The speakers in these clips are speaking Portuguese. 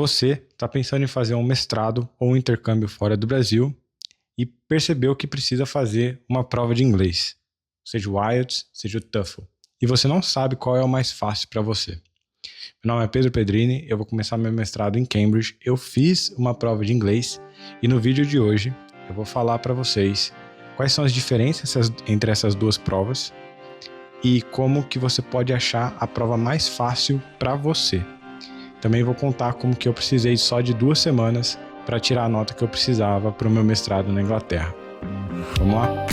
Você está pensando em fazer um mestrado ou um intercâmbio fora do Brasil e percebeu que precisa fazer uma prova de inglês, seja o IELTS, seja o TOEFL, e você não sabe qual é o mais fácil para você. Meu nome é Pedro Pedrini, eu vou começar meu mestrado em Cambridge, eu fiz uma prova de inglês e no vídeo de hoje eu vou falar para vocês quais são as diferenças entre essas duas provas e como que você pode achar a prova mais fácil para você. Também vou contar como que eu precisei só de 2 semanas para tirar a nota que eu precisava para o meu mestrado na Inglaterra. Vamos lá?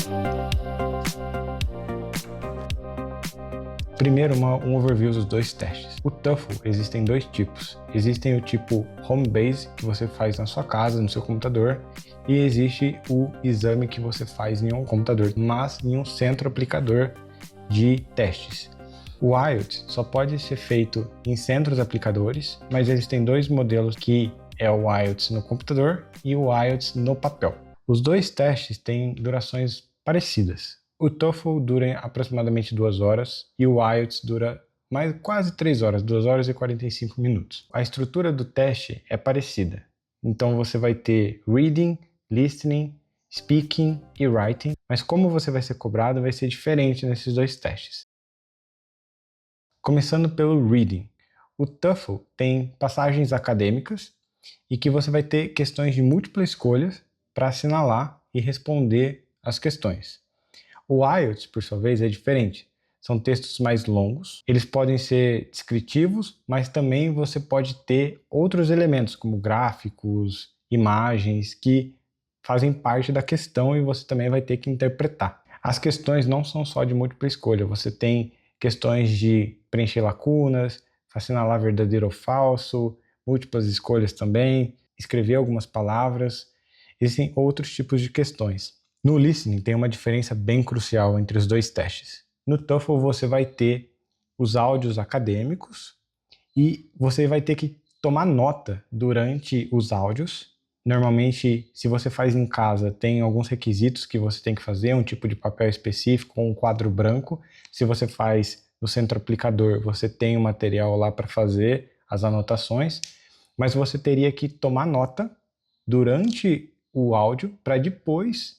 Primeiro, um overview dos 2 testes. O TOEFL existem 2 tipos. Existem o tipo Home Base, que você faz na sua casa, no seu computador, e existe o exame que você faz em um computador, mas em um centro aplicador de testes. O IELTS só pode ser feito em centros aplicadores, mas existem 2 modelos, que é o IELTS no computador e o IELTS no papel. Os 2 testes têm durações parecidas. O TOEFL dura aproximadamente 2 horas e o IELTS dura quase 3 horas, 2 horas e 45 minutos. A estrutura do teste é parecida. Então você vai ter reading, listening, speaking e writing, mas como você vai ser cobrado vai ser diferente nesses 2 testes. Começando pelo reading. O TOEFL tem passagens acadêmicas e que você vai ter questões de múltipla escolha para assinalar e responder as questões. O IELTS, por sua vez, é diferente. São textos mais longos, eles podem ser descritivos, mas também você pode ter outros elementos, como gráficos, imagens, que fazem parte da questão e você também vai ter que interpretar. As questões não são só de múltipla escolha, você tem questões de preencher lacunas, assinalar verdadeiro ou falso, múltiplas escolhas também, escrever algumas palavras. Existem outros tipos de questões. No listening tem uma diferença bem crucial entre os 2 testes. No TOEFL você vai ter os áudios acadêmicos e você vai ter que tomar nota durante os áudios. Normalmente, se você faz em casa, tem alguns requisitos que você tem que fazer, um tipo de papel específico, um quadro branco. Se você faz no centro aplicador, você tem o material lá para fazer as anotações, mas você teria que tomar nota durante o áudio para depois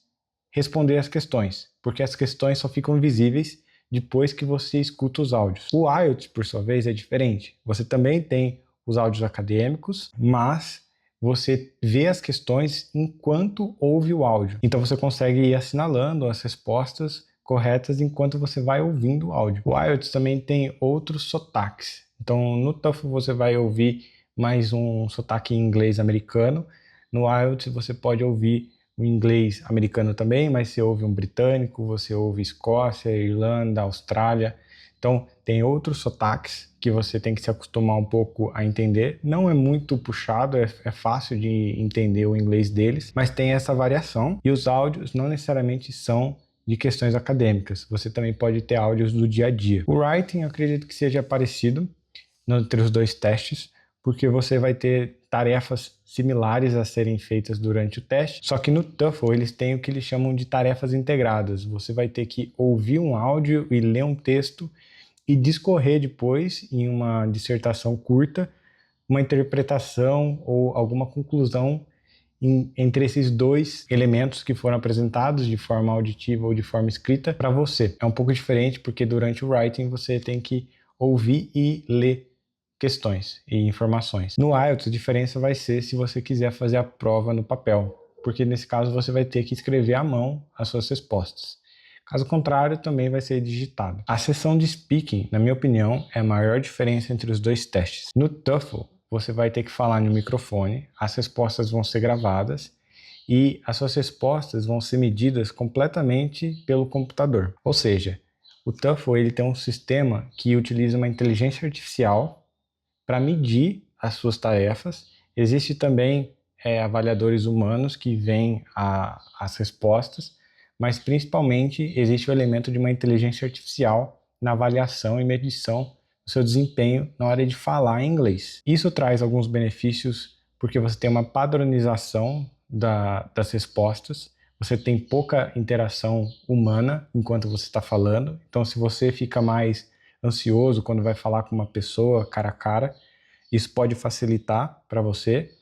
responder as questões, porque as questões só ficam visíveis depois que você escuta os áudios. O IELTS, por sua vez, é diferente. Você também tem os áudios acadêmicos, mas você vê as questões enquanto ouve o áudio. Então você consegue ir assinalando as respostas corretas enquanto você vai ouvindo o áudio. O IELTS também tem outros sotaques. Então no TOEFL você vai ouvir mais um sotaque em inglês americano. No IELTS você pode ouvir o inglês americano também, mas você ouve um britânico, você ouve Escócia, Irlanda, Austrália. Então tem outros sotaques que você tem que se acostumar um pouco a entender. Não é muito puxado, é fácil de entender o inglês deles, mas tem essa variação. E os áudios não necessariamente são de questões acadêmicas. Você também pode ter áudios do dia a dia. O writing eu acredito que seja parecido entre os 2 testes, porque você vai ter tarefas similares a serem feitas durante o teste, só que no TOEFL eles têm o que eles chamam de tarefas integradas. Você vai ter que ouvir um áudio e ler um texto e discorrer depois, em uma dissertação curta, uma interpretação ou alguma conclusão entre esses 2 elementos que foram apresentados de forma auditiva ou de forma escrita para você. É um pouco diferente porque durante o writing você tem que ouvir e ler questões e informações. No IELTS a diferença vai ser se você quiser fazer a prova no papel, porque nesse caso você vai ter que escrever à mão as suas respostas. Caso contrário, também vai ser digitado. A sessão de speaking, na minha opinião, é a maior diferença entre os 2 testes. No TOEFL, você vai ter que falar no microfone, as respostas vão ser gravadas e as suas respostas vão ser medidas completamente pelo computador. Ou seja, o TOEFL ele tem um sistema que utiliza uma inteligência artificial para medir as suas tarefas. Existe também avaliadores humanos que veem as respostas, mas principalmente existe o elemento de uma inteligência artificial na avaliação e medição do seu desempenho na hora de falar em inglês. Isso traz alguns benefícios porque você tem uma padronização das respostas, você tem pouca interação humana enquanto você está falando, então se você fica mais ansioso quando vai falar com uma pessoa cara a cara, Isso pode facilitar para você,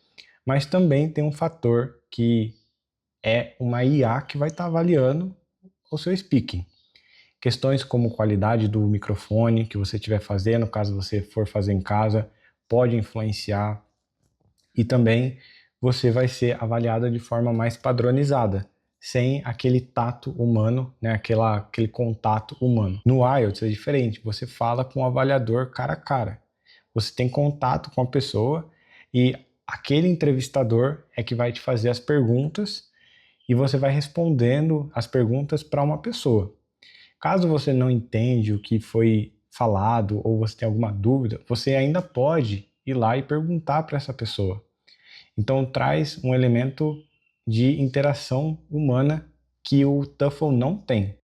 mas também tem um fator que é uma IA que vai estar avaliando o seu speaking. Questões como qualidade do microfone que você estiver fazendo, caso você for fazer em casa, pode influenciar. E também você vai ser avaliada de forma mais padronizada, sem aquele tato humano, né? Aquele contato humano. No IELTS é diferente, você fala com o avaliador cara a cara. Você tem contato com a pessoa e aquele entrevistador é que vai te fazer as perguntas e você vai respondendo as perguntas para uma pessoa. Caso você não entende o que foi falado ou você tem alguma dúvida, você ainda pode ir lá e perguntar para essa pessoa. Então traz um elemento de interação humana que o TOEFL não tem.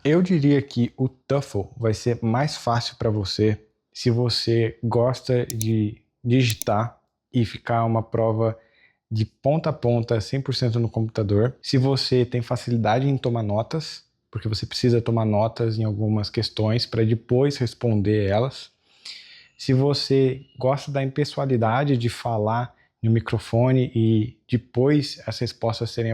Eu diria que o TOEFL vai ser mais fácil para você se você gosta de digitar e ficar uma prova de ponta a ponta, 100% no computador. Se você tem facilidade em tomar notas, porque você precisa tomar notas em algumas questões para depois responder elas. Se você gosta da impessoalidade de falar no microfone e depois as respostas serem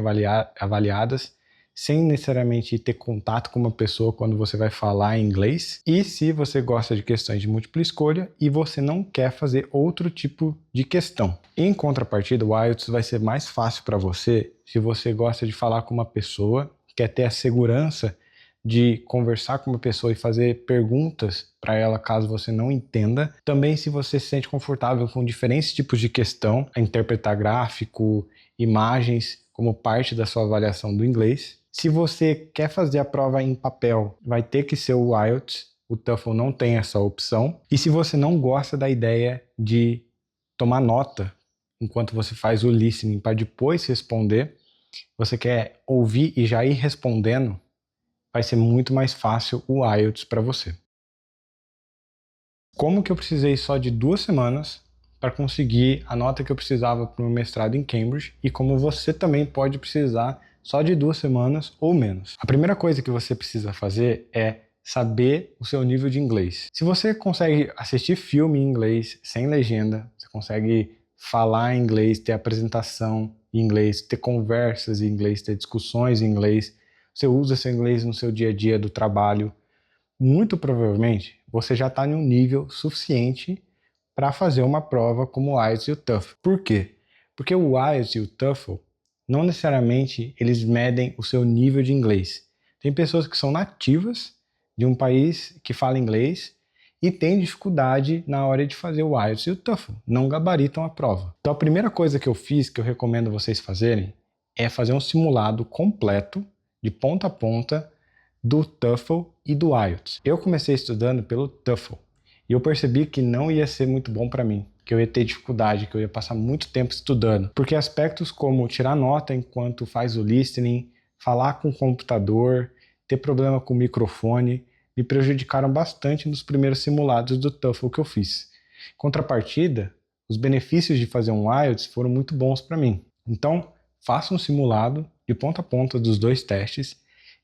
avaliadas, sem necessariamente ter contato com uma pessoa quando você vai falar em inglês. E se você gosta de questões de múltipla escolha e você não quer fazer outro tipo de questão. Em contrapartida, o IELTS vai ser mais fácil para você se você gosta de falar com uma pessoa, quer ter a segurança de conversar com uma pessoa e fazer perguntas para ela caso você não entenda. Também se você se sente confortável com diferentes tipos de questão, interpretar gráfico, imagens como parte da sua avaliação do inglês. Se você quer fazer a prova em papel, vai ter que ser o IELTS. O TOEFL não tem essa opção. E se você não gosta da ideia de tomar nota enquanto você faz o listening para depois responder, você quer ouvir e já ir respondendo, vai ser muito mais fácil o IELTS para você. Como que eu precisei só de 2 semanas para conseguir a nota que eu precisava para o meu mestrado em Cambridge e como você também pode precisar só de 2 semanas ou menos. A primeira coisa que você precisa fazer é saber o seu nível de inglês. Se você consegue assistir filme em inglês sem legenda, você consegue falar em inglês, ter apresentação em inglês, ter conversas em inglês, ter discussões em inglês, você usa seu inglês no seu dia a dia do trabalho, muito provavelmente você já está em um nível suficiente para fazer uma prova como o IELTS e o TOEFL. Por quê? Porque o IELTS e o TOEFL não necessariamente eles medem o seu nível de inglês. Tem pessoas que são nativas de um país que fala inglês e tem dificuldade na hora de fazer o IELTS e o TOEFL, não gabaritam a prova. Então a primeira coisa que eu fiz, que eu recomendo vocês fazerem, é fazer um simulado completo, de ponta a ponta, do TOEFL e do IELTS. Eu comecei estudando pelo TOEFL e eu percebi que não ia ser muito bom para mim, que eu ia ter dificuldade, que eu ia passar muito tempo estudando, porque aspectos como tirar nota enquanto faz o listening, falar com o computador, ter problema com o microfone, me prejudicaram bastante nos primeiros simulados do TOEFL que eu fiz. Contrapartida, os benefícios de fazer um IELTS foram muito bons para mim. Então, faça um simulado de ponta a ponta dos 2 testes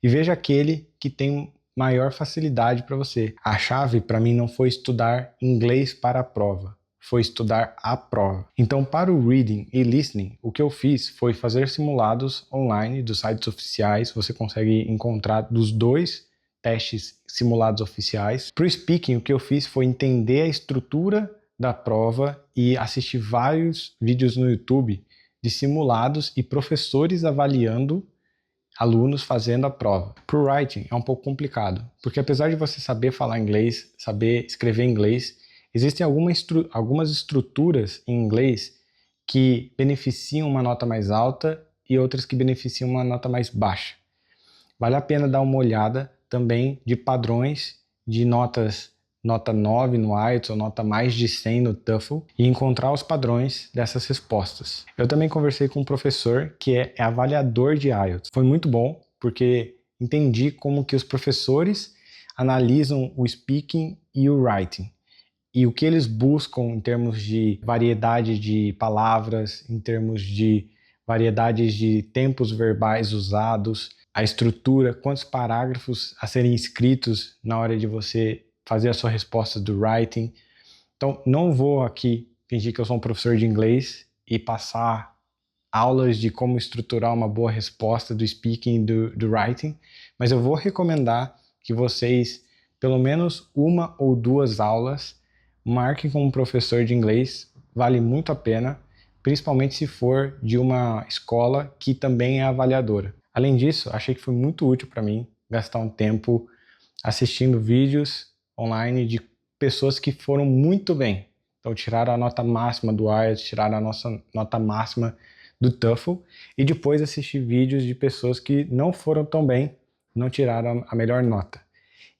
e veja aquele que tem maior facilidade para você. A chave para mim não foi estudar inglês para a prova, foi estudar a prova. Então, para o reading e listening, o que eu fiz foi fazer simulados online dos sites oficiais. Você consegue encontrar dos 2 testes simulados oficiais. Para o speaking, o que eu fiz foi entender a estrutura da prova e assistir vários vídeos no YouTube de simulados e professores avaliando alunos fazendo a prova. Para o writing é um pouco complicado, porque apesar de você saber falar inglês, saber escrever inglês, existem algumas estruturas em inglês que beneficiam uma nota mais alta e outras que beneficiam uma nota mais baixa. Vale a pena dar uma olhada também de padrões de nota 9 no IELTS ou nota mais de 100 no TOEFL e encontrar os padrões dessas respostas. Eu também conversei com um professor que é avaliador de IELTS. Foi muito bom porque entendi como que os professores analisam o speaking e o writing e o que eles buscam em termos de variedade de palavras, em termos de variedades de tempos verbais usados, a estrutura, quantos parágrafos a serem escritos na hora de você fazer a sua resposta do writing. Então, não vou aqui fingir que eu sou um professor de inglês e passar aulas de como estruturar uma boa resposta do speaking e do writing, mas eu vou recomendar que vocês, pelo menos uma ou duas aulas, marquem como professor de inglês, vale muito a pena, principalmente se for de uma escola que também é avaliadora. Além disso, achei que foi muito útil para mim gastar um tempo assistindo vídeos online de pessoas que foram muito bem. Então tiraram a nota máxima do IELTS, tiraram a nossa nota máxima do TOEFL e depois assistir vídeos de pessoas que não foram tão bem, não tiraram a melhor nota.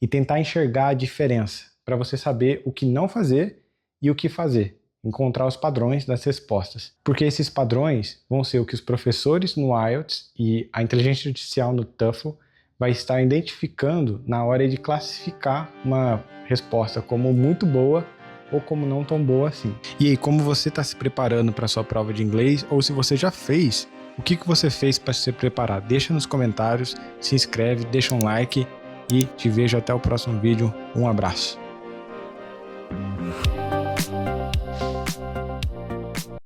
E tentar enxergar a diferença, para você saber o que não fazer e o que fazer. Encontrar os padrões das respostas. Porque esses padrões vão ser o que os professores no IELTS e a inteligência artificial no TOEFL vai estar identificando na hora de classificar uma resposta como muito boa ou como não tão boa assim. E aí, como você está se preparando para a sua prova de inglês, ou se você já fez, o que você fez para se preparar? Deixa nos comentários, se inscreve, deixa um like e te vejo até o próximo vídeo. Um abraço.